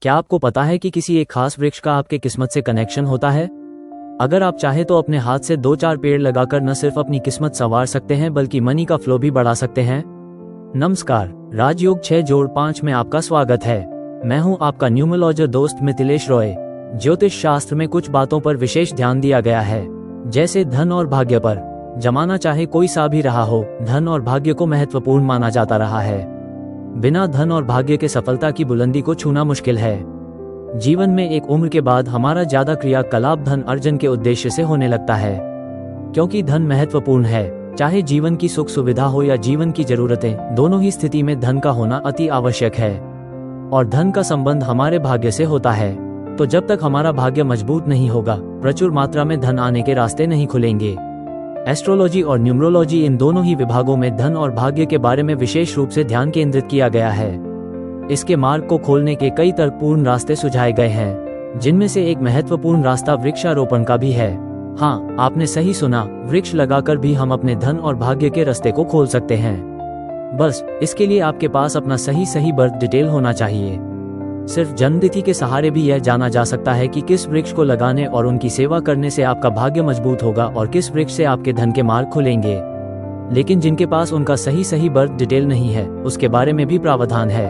क्या आपको पता है कि किसी एक खास वृक्ष का आपके किस्मत से कनेक्शन होता है? अगर आप चाहे तो अपने हाथ से 2-4 पेड़ लगाकर न सिर्फ अपनी किस्मत संवार सकते हैं बल्कि मनी का फ्लो भी बढ़ा सकते हैं। नमस्कार, राजयोग 6-5 में आपका स्वागत है। मैं हूं आपका न्यूमरोलॉजर दोस्त मिथिलेश रॉय। ज्योतिष शास्त्र में कुछ बातों पर विशेष ध्यान दिया गया है, जैसे धन और भाग्य पर। जमाना चाहे कोई सा भी रहा हो, धन और भाग्य को महत्वपूर्ण माना जाता रहा है। बिना धन और भाग्य के सफलता की बुलंदी को छूना मुश्किल है। जीवन में एक उम्र के बाद हमारा ज्यादा क्रियाकलाप धन अर्जन के उद्देश्य से होने लगता है, क्योंकि धन महत्वपूर्ण है। चाहे जीवन की सुख सुविधा हो या जीवन की जरूरतें, दोनों ही स्थिति में धन का होना अति आवश्यक है। और धन का संबंध हमारे भाग्य से होता है। तो जब तक हमारा भाग्य मजबूत नहीं होगा, प्रचुर मात्रा में धन आने के रास्ते नहीं खुलेंगे। एस्ट्रोलॉजी और न्यूमरोलॉजी, इन दोनों ही विभागों में धन और भाग्य के बारे में विशेष रूप से ध्यान केंद्रित किया गया है। इसके मार्ग को खोलने के कई तर्कपूर्ण रास्ते सुझाए गए हैं, जिनमें से एक महत्वपूर्ण रास्ता वृक्षारोपण का भी है। हाँ, आपने सही सुना, वृक्ष लगाकर भी हम अपने धन और भाग्य के रास्ते को खोल सकते हैं। बस इसके लिए आपके पास अपना सही बर्थ डिटेल होना चाहिए। सिर्फ जन्मतिथि के सहारे भी यह जाना जा सकता है कि किस वृक्ष को लगाने और उनकी सेवा करने से आपका भाग्य मजबूत होगा और किस वृक्ष से आपके धन के मार्ग खुलेंगे। लेकिन जिनके पास उनका सही बर्थ डिटेल नहीं है, उसके बारे में भी प्रावधान है।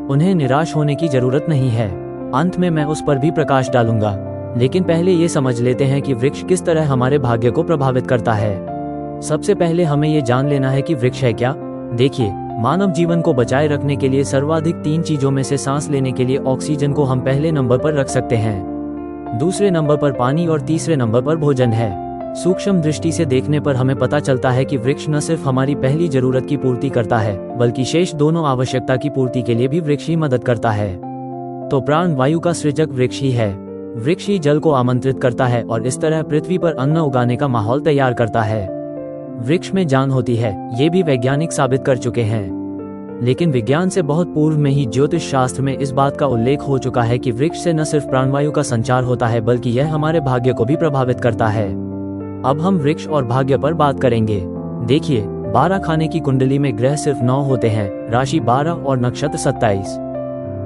उन्हें निराश होने की जरूरत नहीं है। अंत में मैं उस पर भी प्रकाश डालूंगा। लेकिन पहले ये समझ लेते हैं कि वृक्ष किस तरह हमारे भाग्य को प्रभावित करता है। सबसे पहले हमें ये जान लेना है कि वृक्ष है क्या। देखिए, मानव जीवन को बचाए रखने के लिए सर्वाधिक 3 चीजों में से सांस लेने के लिए ऑक्सीजन को हम पहले नंबर पर रख सकते हैं, दूसरे नंबर पर पानी और तीसरे नंबर पर भोजन है। सूक्ष्म दृष्टि से देखने पर हमें पता चलता है कि वृक्ष न सिर्फ हमारी पहली जरूरत की पूर्ति करता है, बल्कि शेष दोनों आवश्यकता की पूर्ति के लिए भी वृक्ष ही मदद करता है। तो प्राण वायु का सृजक वृक्ष ही है। वृक्ष ही जल को आमंत्रित करता है और इस तरह पृथ्वी पर अन्न उगाने का माहौल तैयार करता है। वृक्ष में जान होती है, ये भी वैज्ञानिक साबित कर चुके हैं। लेकिन विज्ञान से बहुत पूर्व में ही ज्योतिष शास्त्र में इस बात का उल्लेख हो चुका है कि वृक्ष से न सिर्फ प्राणवायु का संचार होता है, बल्कि यह हमारे भाग्य को भी प्रभावित करता है। अब हम वृक्ष और भाग्य पर बात करेंगे। देखिए, 12 खाने की कुंडली में ग्रह सिर्फ 9 होते हैं, राशि 12 और नक्षत्र 27।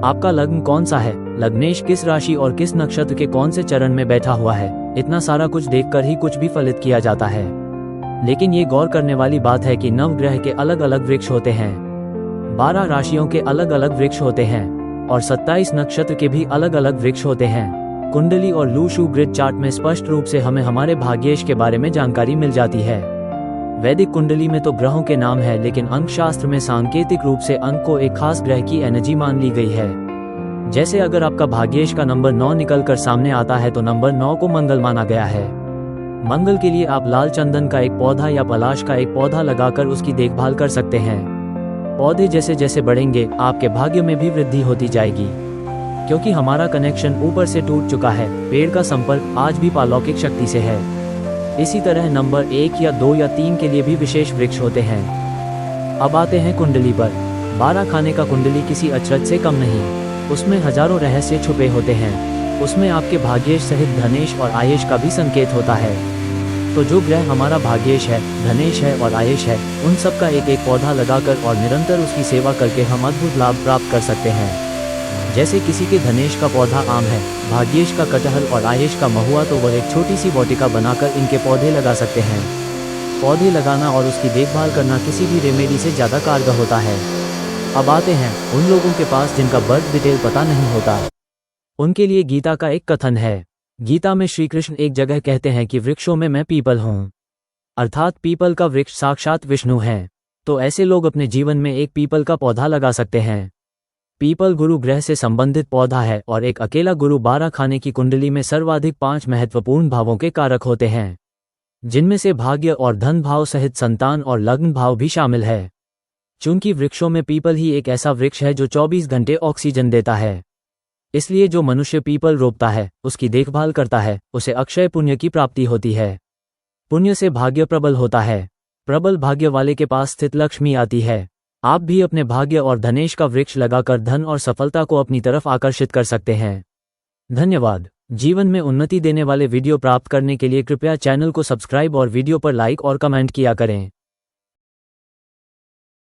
आपका लग्न कौन सा है, लग्नेश किस राशि और किस नक्षत्र के कौन से चरण में बैठा हुआ है, इतना सारा कुछ देखकर ही कुछ भी फलित किया जाता है। लेकिन ये गौर करने वाली बात है कि 9 ग्रह के अलग अलग वृक्ष होते हैं, 12 राशियों के अलग अलग वृक्ष होते हैं और 27 नक्षत्र के भी अलग अलग वृक्ष होते हैं। कुंडली और लूशू ग्रिड चार्ट में स्पष्ट रूप से हमें हमारे भाग्येश के बारे में जानकारी मिल जाती है। वैदिक कुंडली में तो ग्रहों के नाम है, लेकिन अंकशास्त्र में सांकेतिक रूप से अंक को एक खास ग्रह की एनर्जी मान ली गई है। जैसे अगर आपका भाग्येश का नंबर 9 निकल कर सामने आता है तो नंबर 9 को मंगल माना गया है। मंगल के लिए आप लाल चंदन का एक पौधा या पलाश का एक पौधा लगाकर उसकी देखभाल कर सकते हैं। पौधे जैसे जैसे बढ़ेंगे, आपके भाग्य में भी वृद्धि होती जाएगी, क्योंकि हमारा कनेक्शन ऊपर से टूट चुका है। पेड़ का संपर्क आज भी अलौकिक शक्ति से है। इसी तरह नंबर 1 या 2 या 3 के लिए भी विशेष वृक्ष होते हैं। अब आते हैं कुंडली पर। 12 खाने का कुंडली किसी अचरज से कम नहीं। उसमें हजारों रहस्य छुपे होते हैं। उसमें आपके भाग्येश सहित धनेश और आयेश का भी संकेत होता है। तो जो ग्रह हमारा भाग्येश है, धनेश है और आयेश है, उन सब का एक पौधा लगाकर और निरंतर उसकी सेवा करके हम अद्भुत लाभ प्राप्त कर सकते हैं। जैसे किसी के धनेश का पौधा आम है, भाग्येश का कटहल और आयेश का महुआ, तो वह एक छोटी सी वाटिका बनाकर इनके पौधे लगा सकते हैं। पौधे लगाना और उसकी देखभाल करना किसी भी रेमेडी से ज्यादा कारगर होता है। अब आते हैं उन लोगों के पास जिनका बर्थ डिटेल पता नहीं होता। उनके लिए गीता का एक कथन है। गीता में श्री कृष्ण एक जगह कहते हैं कि वृक्षों में मैं पीपल हूँ, अर्थात पीपल का वृक्ष साक्षात विष्णु है। तो ऐसे लोग अपने जीवन में एक पीपल का पौधा लगा सकते हैं। पीपल गुरु ग्रह से संबंधित पौधा है और एक अकेला गुरु 12 खाने की कुंडली में सर्वाधिक 5 महत्वपूर्ण भावों के कारक होते हैं, जिनमें से भाग्य और धन भाव सहित संतान और लग्न भाव भी शामिल है। चूंकि वृक्षों में पीपल ही एक ऐसा वृक्ष है जो 24 घंटे ऑक्सीजन देता है, इसलिए जो मनुष्य पीपल रोपता है, उसकी देखभाल करता है, उसे अक्षय पुण्य की प्राप्ति होती है। पुण्य से भाग्य प्रबल होता है। प्रबल भाग्य वाले के पास स्थित लक्ष्मी आती है। आप भी अपने भाग्य और धनेश का वृक्ष लगाकर धन और सफलता को अपनी तरफ आकर्षित कर सकते हैं। धन्यवाद। जीवन में उन्नति देने वाले वीडियो प्राप्त करने के लिए कृपया चैनल को सब्सक्राइब और वीडियो पर लाइक और कमेंट किया करें।